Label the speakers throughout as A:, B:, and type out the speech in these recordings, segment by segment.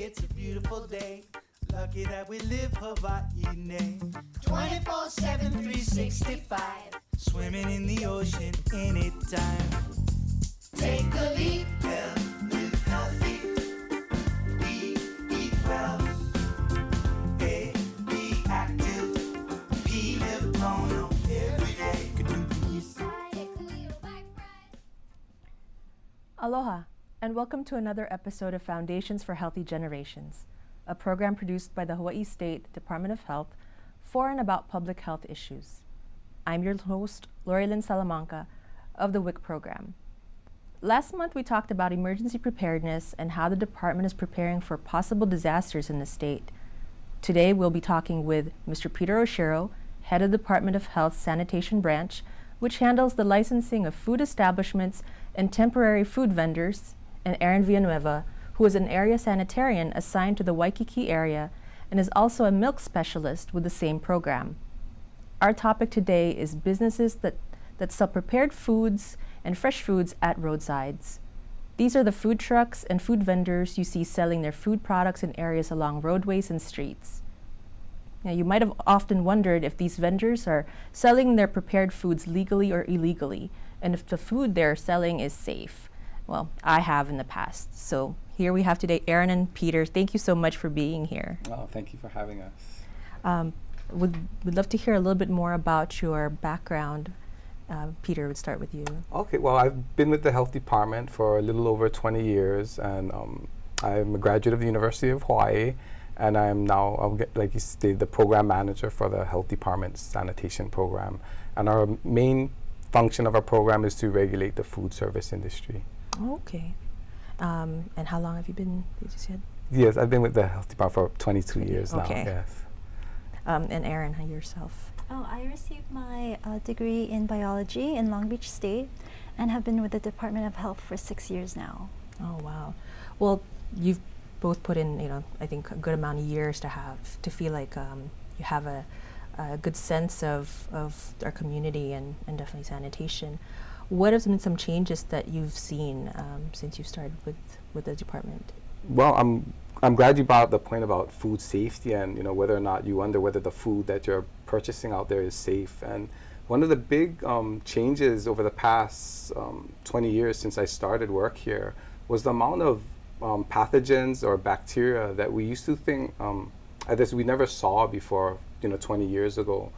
A: it's a beautiful day. Lucky that we live Hawaii. 24/7, 365. Swimming in the ocean anytime. Take a leap, live healthy. Eat well. A, be active. P, live long every day.
B: Aloha, and welcome to another episode of Foundations for Healthy Generations, a program produced by the Hawaii State Department of Health for and about public health issues. I'm your host, Lori Lynn Salamanca of the WIC program. Last month, we talked about emergency preparedness and how the department is preparing for possible disasters in the state. Today, we'll be talking with Mr. Peter Oshiro, head of the Department of Health's Sanitation Branch, which handles the licensing of food establishments and temporary food vendors, and Aaron Villanueva, who is an area sanitarian assigned to the Waikiki area and is also a milk specialist with the same program. Our topic today is businesses that sell prepared foods and fresh foods at roadsides. These are the food trucks and food vendors you see selling their food products in areas along roadways and streets. Now, you might have often wondered if these vendors are selling their prepared foods legally or illegally, and if the food they're selling is safe. Well, I have in the past. So here we have today Aaron and Peter. Thank you so much for being here.
C: Oh, thank you for having us.
B: Would love to hear a little bit more about your background. Peter, would start with you.
C: Okay, well, I've been with the health department for a little over 20 years, and I'm a graduate of the University of Hawaii, and I'm now, like you stated, the program manager for the health department's sanitation program. And our main function of our program is to regulate the food service industry.
B: Okay. And how long have you been, did you said?
C: Yes, I've been with the health department for 22 years now,
B: okay.
C: Yes.
B: And Aaron, how yourself?
D: Oh, I received my degree in biology in Long Beach State and have been with the Department of Health for 6 years now.
B: Oh, wow. Well, you've both put in, I think a good amount of years to feel like you have a good sense of our community and definitely sanitation. What have been some changes that you've seen since you started with the department?
C: Well, I'm glad you brought up the point about food safety and whether or not you wonder whether the food that you're purchasing out there is safe. And one of the big changes over the past 20 years since I started work here was the amount of pathogens or bacteria that we used to think we never saw before 20 years ago.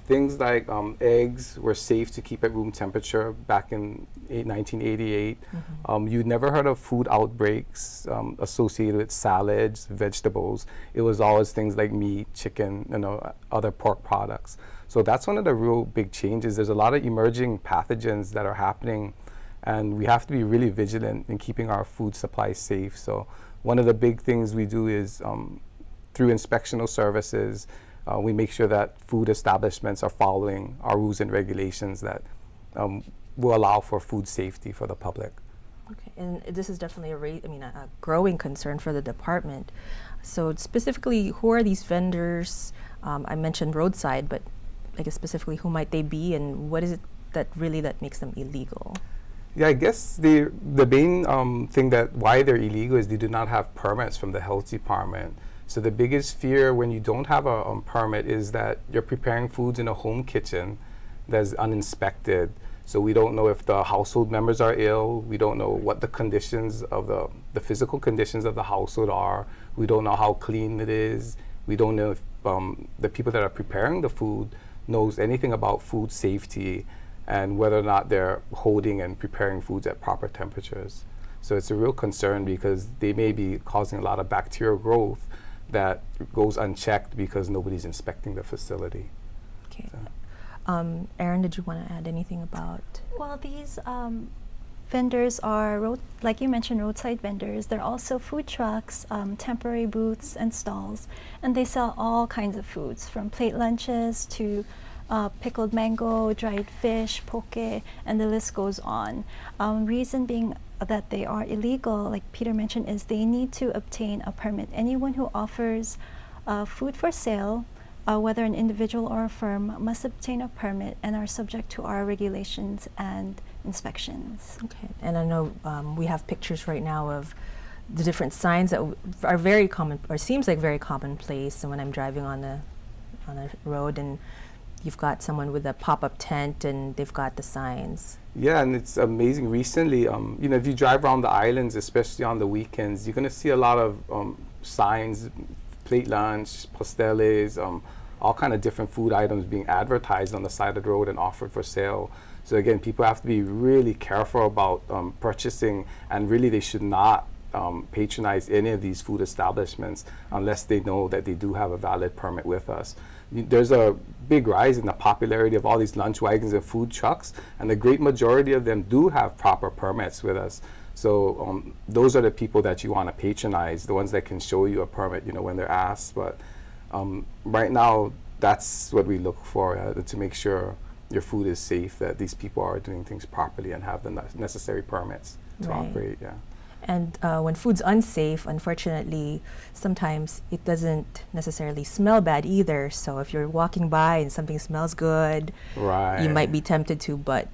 C: Things like eggs were safe to keep at room temperature back in 1988. Mm-hmm. You'd never heard of food outbreaks associated with salads, vegetables. It was always things like meat, chicken, other pork products. So that's one of the real big changes. There's a lot of emerging pathogens that are happening, and we have to be really vigilant in keeping our food supply safe. So one of the big things we do is through inspectional services, we make sure that food establishments are following our rules and regulations that will allow for food safety for the public.
B: Okay, and this is definitely a growing concern for the department. So specifically, who are these vendors? I mentioned roadside, but I guess specifically, who might they be, and what is it that makes them illegal?
C: Yeah, I guess the main thing that why they're illegal is they do not have permits from the health department. So the biggest fear when you don't have a permit is that you're preparing foods in a home kitchen that's uninspected. So we don't know if the household members are ill. We don't know what the conditions of the physical conditions of the household are. We don't know how clean it is. We don't know if the people that are preparing the food knows anything about food safety and whether or not they're holding and preparing foods at proper temperatures. So it's a real concern because they may be causing a lot of bacterial growth that goes unchecked because nobody's inspecting the facility.
B: Okay. So. Aaron, did you want to add anything about?
D: Well, these vendors are, like you mentioned, roadside vendors. They're also food trucks, temporary booths and stalls, and they sell all kinds of foods, from plate lunches to pickled mango, dried fish, poke, and the list goes on. Reason being that they are illegal, like Peter mentioned, is they need to obtain a permit. Anyone who offers food for sale, whether an individual or a firm, must obtain a permit and are subject to our regulations and inspections.
B: Okay, and I know we have pictures right now of the different signs that are very common, or seems like very commonplace. And when I'm driving on a road, and you've got someone with a pop-up tent, and they've got the signs.
C: Yeah, and it's amazing. Recently, if you drive around the islands, especially on the weekends, you're going to see a lot of signs, plate lunch, pasteles, all kind of different food items being advertised on the side of the road and offered for sale. So again, people have to be really careful about purchasing, and really they should not patronize any of these food establishments unless they know that they do have a valid permit with us. There's a big rise in the popularity of all these lunch wagons and food trucks, and the great majority of them do have proper permits with us. So those are the people that you want to patronize, the ones that can show you a permit, when they're asked. But right now, that's what we look for, to make sure your food is safe, that these people are doing things properly and have the necessary permits to operate. Yeah.
B: And when food's unsafe, unfortunately, sometimes it doesn't necessarily smell bad either. So if you're walking by and something smells good, you might be tempted to, but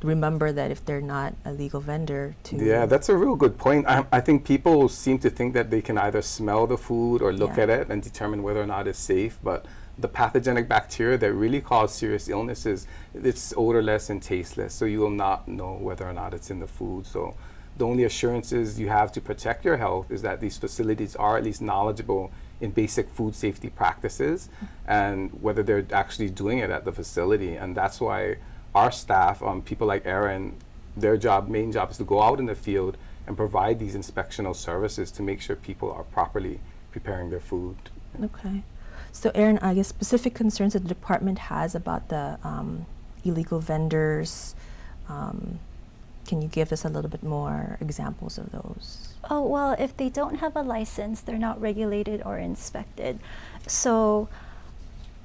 B: remember that if they're not a legal vendor to...
C: Yeah, that's a real good point. I think people seem to think that they can either smell the food or look at it and determine whether or not it's safe, but the pathogenic bacteria that really cause serious illnesses, it's odorless and tasteless, so you will not know whether or not it's in the food. So the only assurances you have to protect your health is that these facilities are at least knowledgeable in basic food safety practices and whether they're actually doing it at the facility. And that's why our staff, people like Erin, their main job is to go out in the field and provide these inspectional services to make sure people are properly preparing their food.
B: Okay. So Erin, I guess specific concerns that the department has about the illegal vendors, can you give us a little bit more examples of those?
D: Oh, well, if they don't have a license, they're not regulated or inspected. So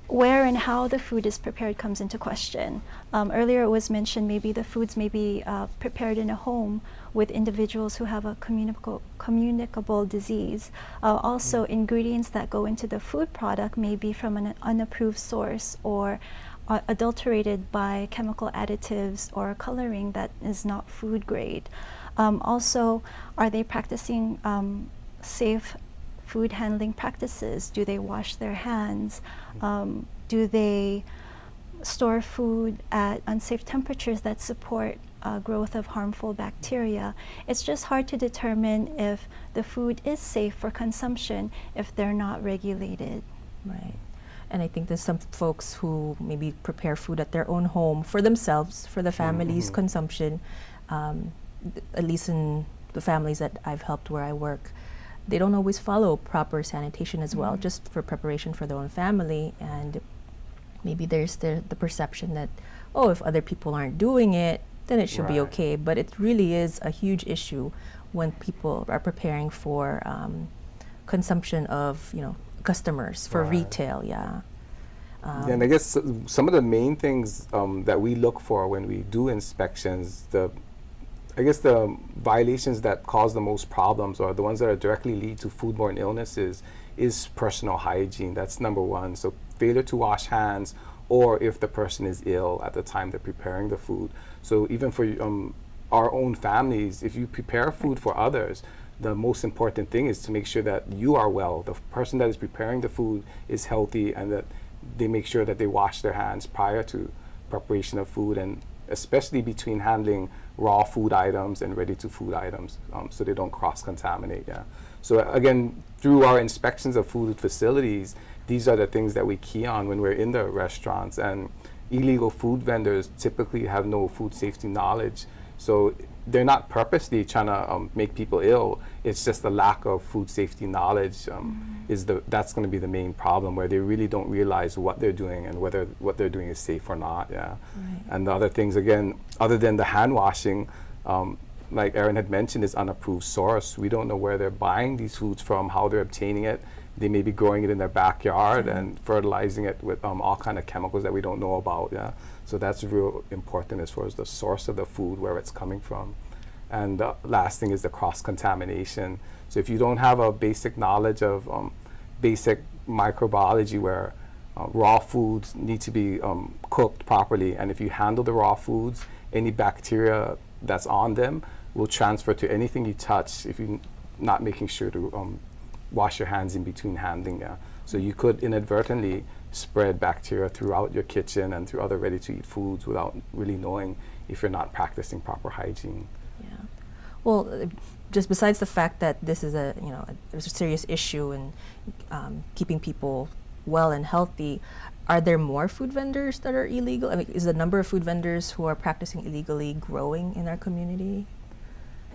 D: where and how the food is prepared comes into question. Earlier it was mentioned maybe the foods may be prepared in a home with individuals who have a communicable disease. Also, ingredients that go into the food product may be from an unapproved source or adulterated by chemical additives or coloring that is not food grade. Also, are they practicing safe food handling practices? Do they wash their hands? Do they store food at unsafe temperatures that support growth of harmful bacteria? It's just hard to determine if the food is safe for consumption if they're not regulated.
B: Right. And I think there's some folks who maybe prepare food at their own home for themselves, for the family's consumption, at least in the families that I've helped where I work. They don't always follow proper sanitation as well, just for preparation for their own family. And maybe there's the perception that, oh, if other people aren't doing it, then it should be okay. But it really is a huge issue when people are preparing for consumption of, customers for retail,
C: And I guess some of the main things that we look for when we do inspections, the violations that cause the most problems or the ones that are directly lead to foodborne illnesses is personal hygiene. That's number one. So failure to wash hands, or if the person is ill at the time they're preparing the food. So even for our own families, if you prepare food for others, the most important thing is to make sure that you are well, the person that is preparing the food is healthy, and that they make sure that they wash their hands prior to preparation of food, and especially between handling raw food items and ready-to-food items, so they don't cross-contaminate. So again, through our inspections of food facilities, these are the things that we key on when we're in the restaurants. And illegal food vendors typically have no food safety knowledge, so they're not purposely trying to make people ill. It's just the lack of food safety knowledge that's going to be the main problem, where they really don't realize what they're doing and whether what they're doing is safe or not. And the other things, again, other than the hand washing, like Erin had mentioned, is unapproved source. We don't know where they're buying these foods from, how they're obtaining it. They may be growing it in their backyard and fertilizing it with all kind of chemicals that we don't know about. So that's real important as far as the source of the food, where it's coming from. And the last thing is the cross-contamination. So if you don't have a basic knowledge of basic microbiology, where raw foods need to be cooked properly, and if you handle the raw foods, any bacteria that's on them will transfer to anything you touch. If you not making sure to wash your hands in between handling. Yeah. So you could inadvertently spread bacteria throughout your kitchen and through other ready-to-eat foods without really knowing if you're not practicing proper hygiene.
B: Yeah. Well, just besides the fact that this is a serious issue in keeping people well and healthy, are there more food vendors that are illegal? I mean, is the number of food vendors who are practicing illegally growing in our community?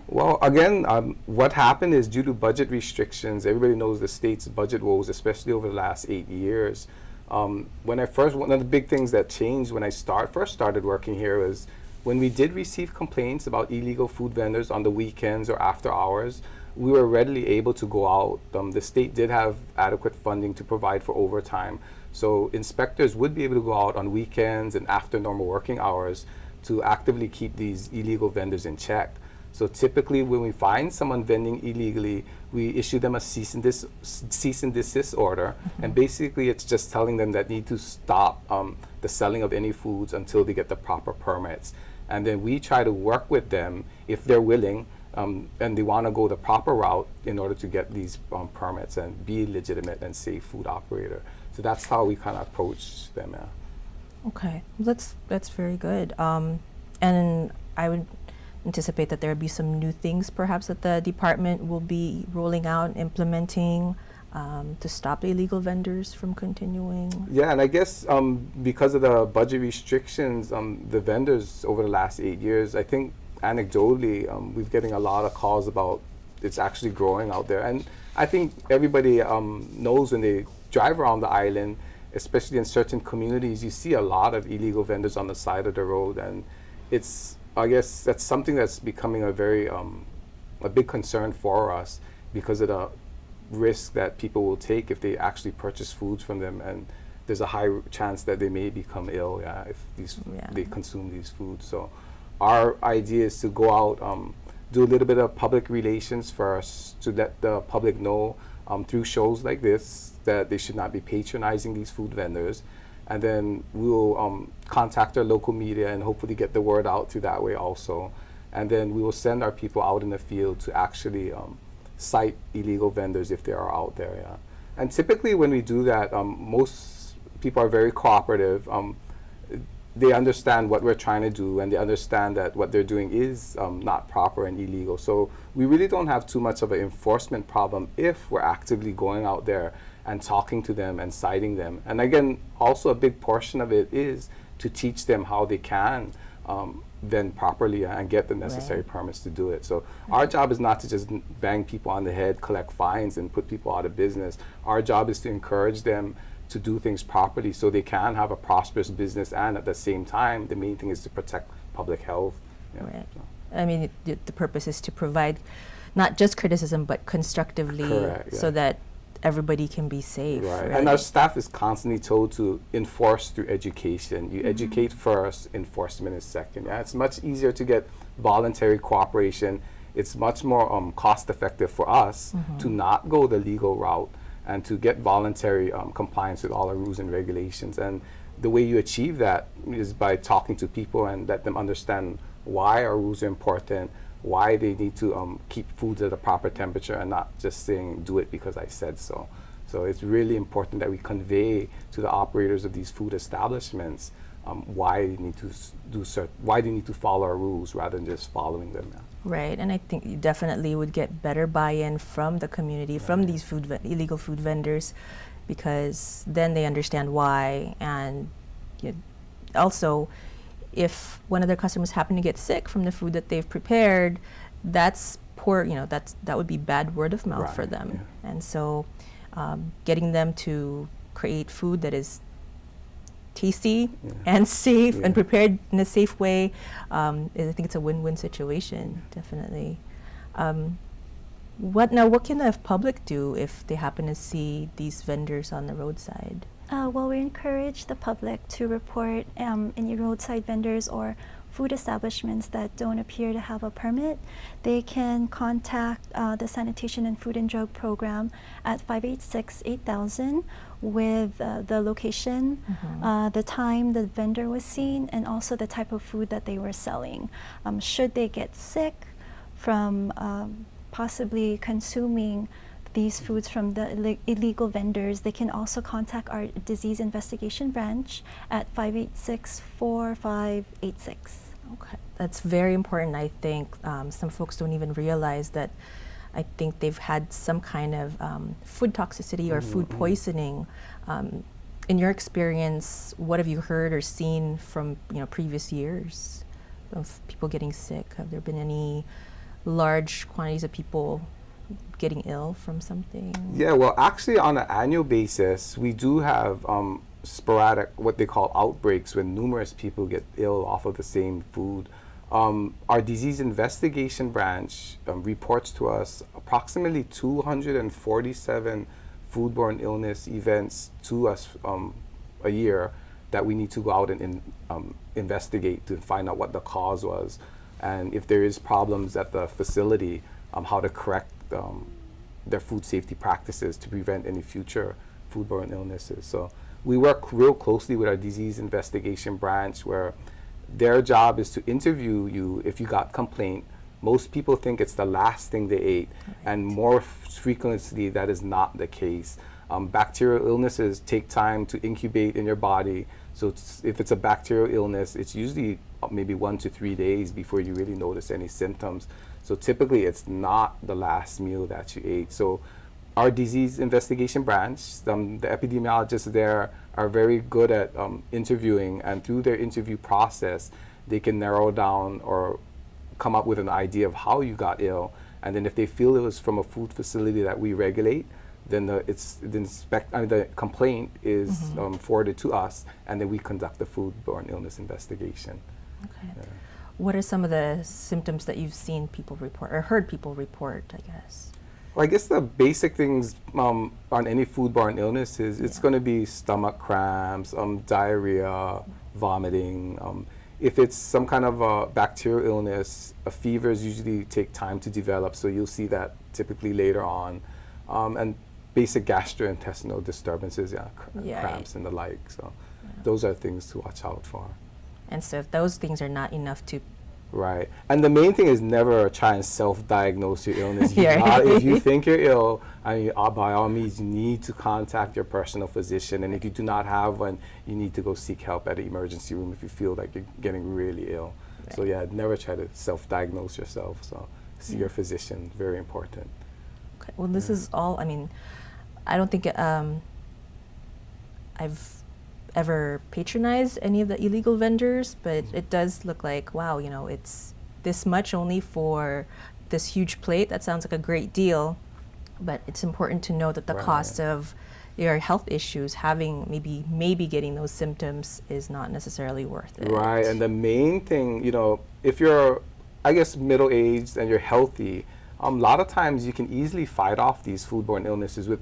C: Well, again, what happened is due to budget restrictions, everybody knows the state's budget woes, especially over the last 8 years. One of the big things that changed when I first started working here was when we did receive complaints about illegal food vendors on the weekends or after hours, we were readily able to go out. The state did have adequate funding to provide for overtime. So inspectors would be able to go out on weekends and after normal working hours to actively keep these illegal vendors in check. So typically when we find someone vending illegally, we issue them a cease and desist order. And basically it's just telling them that they need to stop the selling of any foods until they get the proper permits. And then we try to work with them if they're willing and they want to go the proper route in order to get these permits and be a legitimate and safe food operator. So that's how we kind of approach them. Yeah.
B: Okay, that's very good. And I would anticipate that there will be some new things perhaps that the department will be rolling out, implementing to stop the illegal vendors from continuing.
C: Yeah, and I guess because of the budget restrictions, the vendors over the last 8 years, I think anecdotally, we're getting a lot of calls about it's actually growing out there. And I think everybody knows when they drive around the island, especially in certain communities, you see a lot of illegal vendors on the side of the road. And I guess that's something that's becoming a big concern for us because of the risk that people will take if they actually purchase foods from them, and there's a high chance that they may become ill if they consume these foods. So our idea is to go out, do a little bit of public relations first to let the public know through shows like this that they should not be patronizing these food vendors. And then we will contact our local media and hopefully get the word out through that way also. And then we will send our people out in the field to actually cite illegal vendors if they are out there. Yeah. And typically when we do that, most people are very cooperative. They understand what we're trying to do, and they understand that what they're doing is not proper and illegal. So we really don't have too much of an enforcement problem if we're actively going out there and talking to them and citing them. And again, also a big portion of it is to teach them how they can vend properly and get the necessary permits to do it. So our job is not to just bang people on the head, collect fines, and put people out of business. Our job is to encourage them to do things properly so they can have a prosperous business, and at the same time, the main thing is to protect public health.
B: Right. So. I mean, the purpose is to provide not just criticism, but constructively.
C: Correct,
B: so that everybody can be safe.
C: Right. And our staff is constantly told to enforce through education. You educate first, enforcement is second. Yeah, it's much easier to get voluntary cooperation. It's much more cost effective for us to not go the legal route and to get voluntary compliance with all our rules and regulations. And the way you achieve that is by talking to people and let them understand why our rules are important, why they need to keep foods at a proper temperature, and not just saying do it because I said so. So it's really important that we convey to the operators of these food establishments why they need to follow our rules rather than just following them.
B: Right, and I think you definitely would get better buy-in from the community, from these illegal food vendors, because then they understand why. And also, if one of their customers happen to get sick from the food that they've prepared, that's poor. That would be bad word of mouth for them. Yeah. And so, getting them to create food that is tasty and safe and prepared in a safe way, I think it's a win-win situation, definitely. What can the public do if they happen to see these vendors on the roadside?
D: Well, we encourage the public to report any roadside vendors or food establishments that don't appear to have a permit. They can contact the Sanitation and Food and Drug Program at 586-8000 with the location, the time the vendor was seen, and also the type of food that they were selling. Should they get sick from possibly consuming these foods from the illegal vendors, they can also contact our disease investigation branch at 586-4586.
B: Okay, that's very important. I think some folks don't even realize that. I think they've had some kind of food toxicity or food poisoning. In your experience, what have you heard or seen from previous years of people getting sick? Have there been any large quantities of people getting ill from something?
C: Yeah, well, actually, on an annual basis, we do have sporadic, what they call outbreaks, when numerous people get ill off of the same food. Our disease investigation branch reports to us approximately 247 foodborne illness events to us a year that we need to go out and investigate to find out what the cause was, and if there is problems at the facility, how to correct their food safety practices to prevent any future foodborne illnesses. So we work real closely with our disease investigation branch, where their job is to interview you if you got complaint. Most people think it's the last thing they ate, and more frequently that is not the case. Bacterial illnesses take time to incubate in your body, so if it's a bacterial illness, it's usually maybe 1 to 3 days before you really notice any symptoms. So typically it's not the last meal that you ate. So our disease investigation branch, the epidemiologists there are very good at interviewing, and through their interview process, they can narrow down or come up with an idea of how you got ill. And then if they feel it was from a food facility that we regulate, then the complaint is forwarded to us, and then we conduct the foodborne illness investigation.
B: Okay.
C: Yeah.
B: What are some of the symptoms that you've seen people report or heard people report, I guess?
C: Well, I guess the basic things on any foodborne illness is it's going to be stomach cramps, diarrhea, vomiting. If it's some kind of a bacterial illness, fevers usually take time to develop, so you'll see that typically later on. And basic gastrointestinal disturbances, cramps and the like. So those are things to watch out for.
B: And so if those things are not enough to...
C: Right. And the main thing is never try and self-diagnose your illness.
B: Yeah.
C: If you think you're ill, by all means, you need to contact your personal physician. And if you do not have one, you need to go seek help at the emergency room if you feel like you're getting really ill. Right. So never try to self-diagnose yourself. So see your physician, very important.
B: Okay. Well, this is all, I don't think I've ever patronized any of the illegal vendors, but it does look like, wow, it's this much only for this huge plate. That sounds like a great deal, but it's important to know that the cost of your health issues, having maybe getting those symptoms, is not necessarily worth it.
C: Right, and the main thing, if you're, I guess, middle-aged and you're healthy, a lot of times you can easily fight off these foodborne illnesses with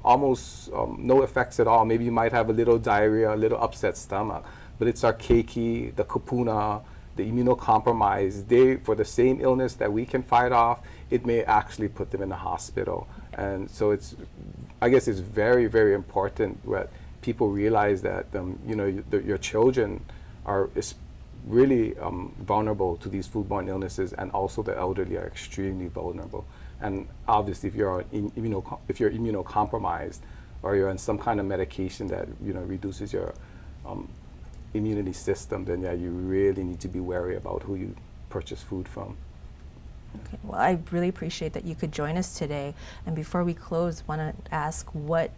C: almost no effects at all. Maybe you might have a little diarrhea, a little upset stomach, but it's our keiki, the kupuna, the immunocompromised. For the same illness that we can fight off, it may actually put them in the hospital. And so I guess it's very, very important that people realize that your children are really vulnerable to these foodborne illnesses, and also the elderly are extremely vulnerable. And obviously, if you're immunocompromised, or you're on some kind of medication that reduces your immunity system, then you really need to be wary about who you purchase food from.
B: Okay. Well, I really appreciate that you could join us today. And before we close, I want to ask what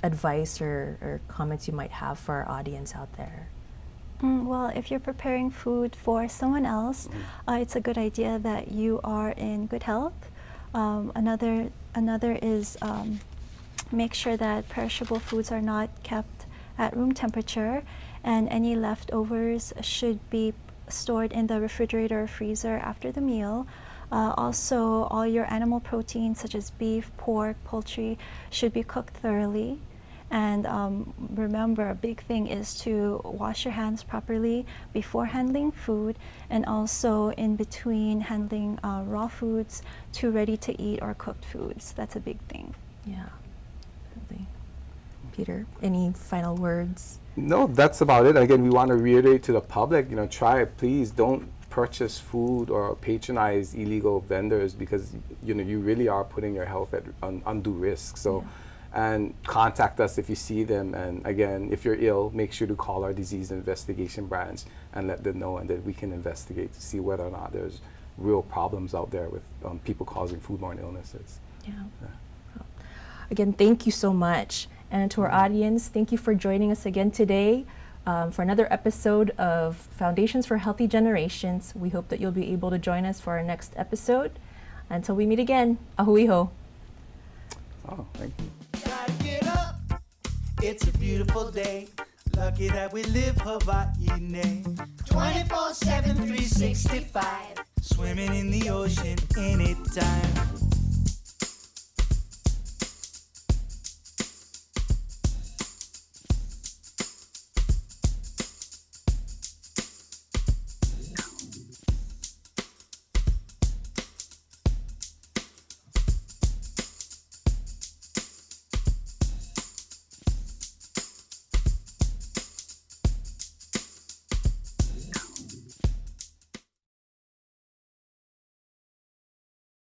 B: advice or comments you might have for our audience out there.
D: Well, if you're preparing food for someone else, it's a good idea that you are in good health. Another is make sure that perishable foods are not kept at room temperature, and any leftovers should be stored in the refrigerator or freezer after the meal. Also, all your animal proteins such as beef, pork, poultry should be cooked thoroughly. And remember, a big thing is to wash your hands properly before handling food, and also in between handling raw foods to ready to eat or cooked foods. That's a big thing.
B: Yeah, really. Peter, any final words?
C: No, that's about it. Again, we want to reiterate to the public, please don't purchase food or patronize illegal vendors, because you really are putting your health at undue risk. So, and contact us if you see them. And again, if you're ill, make sure to call our disease investigation branch and let them know, and that we can investigate to see whether or not there's real problems out there with people causing foodborne illnesses.
B: Yeah. Again, thank you so much. And to our audience, thank you for joining us again today for another episode of Foundations for Healthy Generations. We hope that you'll be able to join us for our next episode. Until we meet again, ahui ho.
C: Oh, thank you.
A: Gotta get up. It's a beautiful day. Lucky that we live Hawaii. 24/7, 365. Swimming in the ocean anytime.